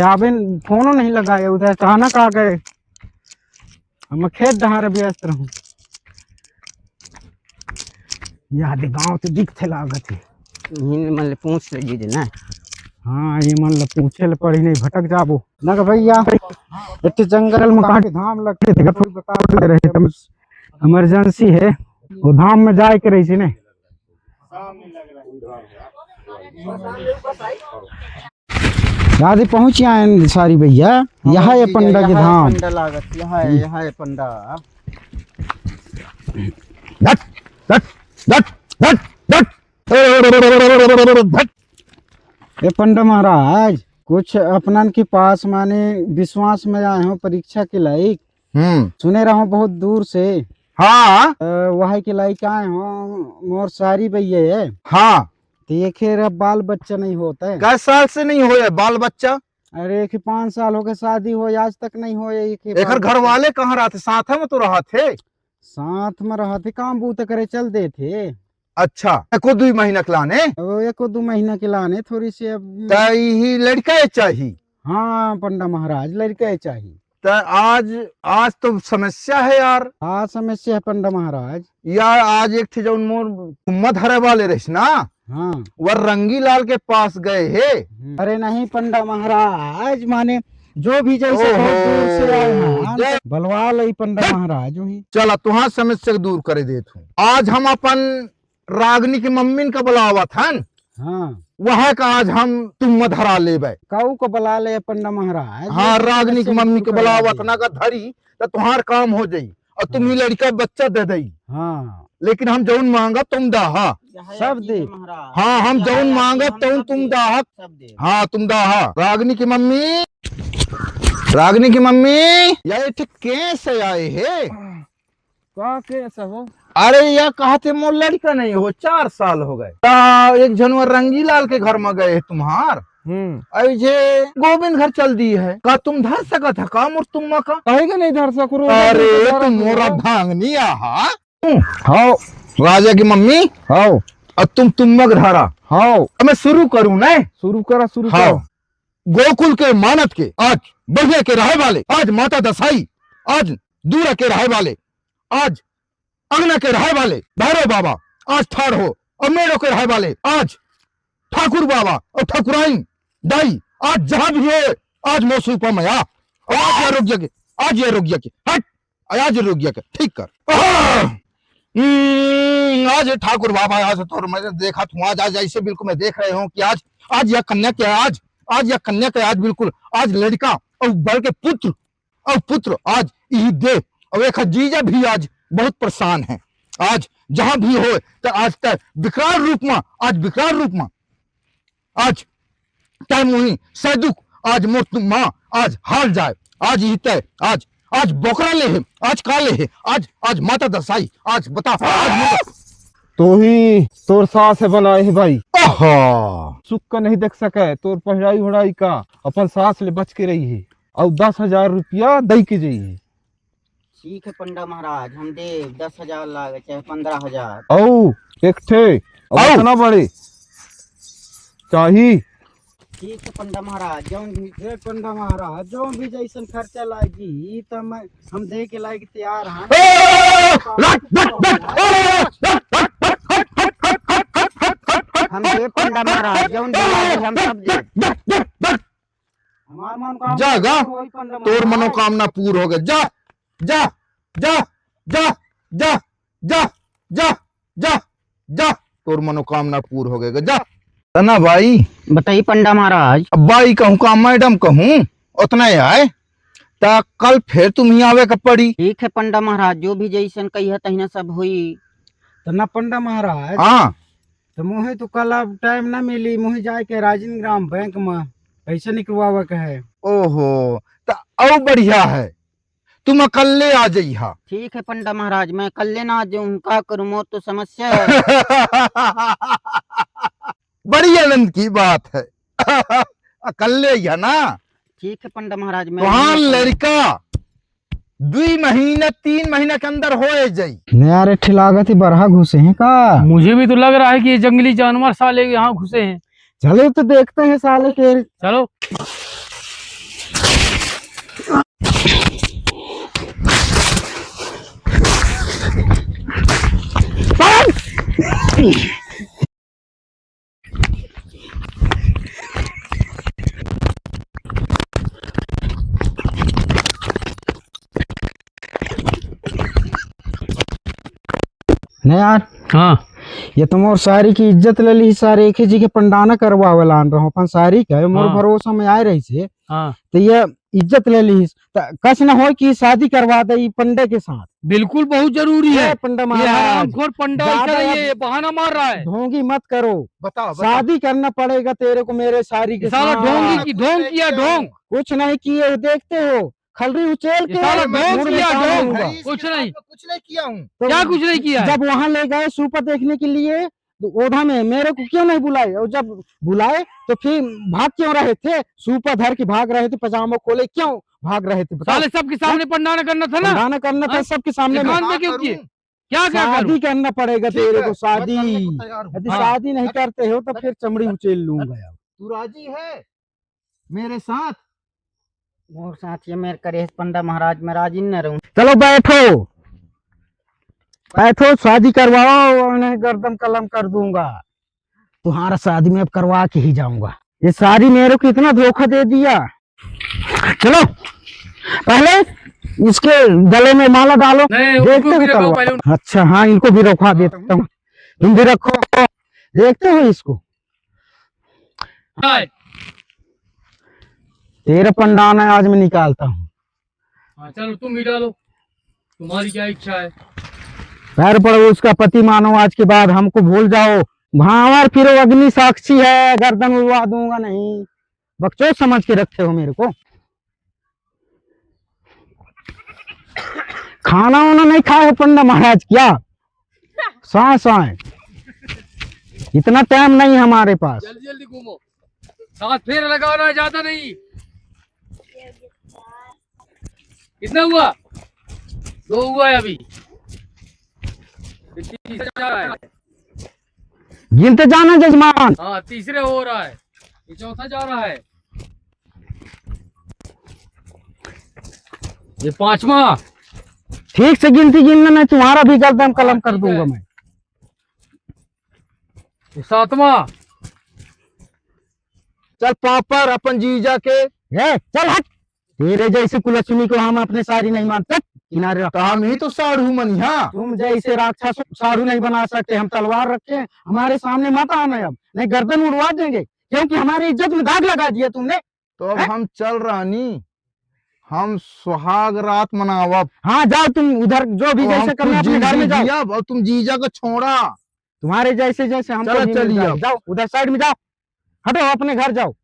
चाबिन फोनो नहीं लगाए, उधर अचानक आ गए। हम खेत डहार व्यस्त रहूं। याद गाँव तो दिखते लागत है। मतलब पूछ लगी थे ना। हाँ ये मन ल पूछे ल पड़ी नहीं भटक जाबो ना भैया। इतने जंगल में कहाँ धाम लगते थे बता रहे तुम, इमरजेंसी है वो धाम में जाए के रही थी ने। दादी पहुंच आए सारी भैया। यहाँ है पंडा के धाम। यहाँ है पंडा। ये पंडा महाराज कुछ अपनन के पास माने विश्वास में आए हो परीक्षा के लायक। सुने रहो बहुत दूर से। हाँ वहाँ के लायक आए हो। मोर सारी भैया है। हाँ तो ये खेर अब बाल बच्चा नहीं होता है। कै साल से नहीं होया बाल बच्चा? अरे 5 साल हो गए शादी हो, आज तक नहीं हो। एक घर वाले कहाँ रहते? साथ में तो रहा थे। साथ में रहते काम बूत करे चल दे थे। अच्छा को 2 महीना के लाने? वो 1-2 महीना के लाने थोड़ी सी अब। ही लड़का चाहिए। हाँ पंडा महाराज लड़का चाहिए। आज तो समस्या है यार। हाँ समस्या है पंडा महाराज। यार आज एक थे जो मोर कुम्मत हरे वाले रहे ना। हाँ वह रंगी लाल के पास गए है। अरे नहीं पंडा महाराज माने जो भी जैसे बहुत दूर से आए हैं बलवा लई पंडा महाराज वही। चला तुहार समस्या दूर करे देत हूँ। आज हम अपन रागनी की मम्मी का बुलावा था। हाँ वह का आज हम तुम धरा ले काऊ को बुला ले पंडा महाराज। हाँ रागनी की मम्मी के बुलावा था ना का धरी तो तुम्हार काम हो जाई और तुम ही लड़का बच्चा दे दई। हाँ लेकिन हम जौन मांगा तुम दाहा सब दे। हाँ हम जौन मांगा तुम दाहा। हाँ तुम दाहा। रागनी की मम्मी, रागनी की मम्मी यार कैसे आए है? का कैसा हो? अरे यह कहते मोर लड़का नहीं हो 4 साल हो गए। एक जनवर रंगी लाल के घर में गए तुम्हार। ऐसे गोविंद घर चल दी है का तुम धर सका था काम और तुम का कहेगा नहीं धर सको। अरे तुम मोरा भांगनी आहा। हाँ राजा की मम्मी। हाँ और तुम मग धरा। हाँ मैं शुरू करूँ ना? शुरू करा शुरू हाँ गोकुल के मानत के आज बढ़िया के रहे वाले, आज माता दसाई, आज दूर के रहे वाले, आज अंगना के रहे वाले भैरव बाबा, आज ठाड़ हो और मेड़ों के रहे वाले आज ठाकुर बाबा और ठाकुराइन दाई, आज जहां भी है आज मौसू पर मया और आज आरोग्य के, आज आरोग्य के हट, आज आरोग्य के ठीक कर। आज ठाकुर बाबा आज तो मैं देखा तू आज ऐसे बिल्कुल मैं देख रहे हूँ कि आज यह कन्या के आज यह कन्या के आज बिल्कुल आज लड़का और बड़ के पुत्र आज यही दे और एक जीजा भी आज बहुत परेशान है। आज जहां भी हो तो आज तक विकराल रूप में आज टाइम हुई सैदुक आज मोर माँ आज हाल जाए आज ही तय आज बोकरा ले है आज काले है आज माता दसाई आज बता आज तो ही तोर सास है बनाए है भाई। सुख का नहीं देख सके तोर पढ़ाई वढ़ाई का अपन सास ले बच के रही है और 10,000 रुपया दई के जाइए। ठीक है पंडा महाराज हम दे 10,000 लागे चाहे 15,000। औ एक थे कितना बड़े चाहिए। ठीक है पंडा महाराज पंडा महाराज जो भी जैसन खर्चा लागी तो हम दे के लायक तैयार हैं। हम दे पंडा महाराज जो हम सब दे। जागा तोर मनोकामना पूर्ण हो गए। जा जा जा जा जा जा जा जा जा तोर मनोकामना पूर्ण हो गए। जा तना भाई बताइए पंडा महाराज। अब भाई कहूँ का मैडम कहूँ उतना ही आए ता कल फिर तुम ही आवे का पड़ी। ठीक है पंडा महाराज जो भी जैसन कही तहिना सब हुई। तना पंडा महाराज हाँ तो मुहे तो कल अब टाइम ना मिली, मुहे जाए के राजन ग्राम बैंक में पैसा निकलवावे का है। ओहो तो और बढ़िया है तुम अकल्ले आ जाइहा। ठीक है पंडा महाराज मैं कल्ले ना आ जाऊँ का करूँ मोर तो समस्या है। बड़ी आनंद की बात है। अकल्ले या ना। ठीक है पंडा महाराज मैं वहाँ लड़का 2 महीना 3 महीना के अंदर हो जाई। यार लागत ही बरहा घुसे हैं का। मुझे भी तो लग रहा है कि ये जंगली जानवर साले यहाँ घुसे हैं। चलो तो देखते हैं साले के। चलो नहीं यार, हाँ ये तुम और सारी की इज्जत ले ली सारे एक ही जी के पंडाना करवावे लान रहो अपन सारी का मोर हाँ। भरोसा में आए रही से हाँ तो ये इज्जत ले ली कस न हो कि शादी करवा दे पंडे के साथ। बिल्कुल बहुत जरूरी है। ये पंडा ये महाराज हरामखोर पंडा ज्यादा ये बहाना मार रहा है। ढोंगी मत करो, बताओ शादी करना पड़ेगा तेरे को मेरे सारी के साला साथ। ढोंगी की ढोंग किया ढोंग। कुछ नहीं किए देखते हो, खलरी उचेल ये के साला ढोंग मुड़ में किया, काम ढोंग। लूंगा। कुछ नहीं। कुछ नहीं किया हूँ। तो क्या कुछ नहीं किया है? जब वहां ले गए सुपर देखने के लिए तो ओढ़ा में मेरे को क्यों नहीं बुलाए, और जब बुलाए तो फिर भाग क्यों रहे थे, सुपर धर के भाग रहे थे, पजामा खोले क्यों भाग रहे थे बताओ? साले सबके सामने पंडाना करना था ना। पंडाना करना था हाँ? सबके सामने में। दुकान में क्यों किए? क्या क्या शादी करूं? करना पड़ेगा ठीक तेरे है, को, शादी। मैं करने को तैयार हूँ। यदि हाँ। शादी नहीं करते हो तो फिर चमड़ी उचेल लूंगा यार। तू राजी है मेरे साथ? मोर साथ ये मेरे करे पंडा महाराज मैं राजी न रहूं। चलो बैठो बैठो, शादी करवाओ, उन्हें गर्दन कलम कर दूंगा। तुम्हारा शादी में अब करवा के ही जाऊंगा। ये सारी मेरे को इतना धोखा दे दिया। चलो पहले इसके गले में माला डालो, नहीं, उसको देखते भी हो रखो करवा। पहले। अच्छा हाँ, इनको भी रखवा देता हूँ, तुम भी रखो, देखते हो इसको। हाँ, तेरा पंडाना आज मैं निकालता हूँ। चलो तुम भी डालो, तुम्हारी क्या इच्छा है। पैर पड़ो, उसका पति मानो, आज के बाद हमको भूल जाओ। भावर फिरो, अग्नि साक्षी है, गर्दन उड़वा दूंगा नहीं। बकचोद समझ के रखे हो मेरे को। खाना वाना नहीं खाए हो पंडा महाराज क्या? सांस आए, इतना टाइम नहीं हमारे पास। जल्दी जल्दी घूमो, साथ फेर लगाना है, ज्यादा नहीं। कितना हुआ? 2 हुआ है अभी। तीसरा जा रहा है। गिनते जाना जजमान। हाँ तीसरे हो रहा है, ये चौथा जा रहा है, ये 5वां। ठीक से गिनती गिनना, नहीं तुम्हारा भी गर्दन कलम कर ठीक है। दूंगा मैं। ये 7वां। चल पापर अपन जीजा के चल हट, तेरे जैसे कुलच्छनी को हम अपने सारी नहीं मानते, किनारे रख। हम ही तो साढ़ू मनिहा। तुम जैसे राक्षस साधु नहीं बना सकते, हम तलवार रखे, हमारे सामने मत आना अब, नहीं गर्दन उड़वा देंगे, क्योंकि हमारी इज्जत में दाग लगा दिया तुमने। तो अब हम चल रानी, हम सुहाग रात मनावब। हाँ जाओ तुम उधर, जो भी तो जैसे हम करना खुद अपने घर में जिंदगी जाओ। जियब और तुम जीजा को छोड़ा। तुम्हारे जैसे जैसे हम चलो चलिए अब। जाओ उधर साइड में जाओ, हटो अपने घर जाओ।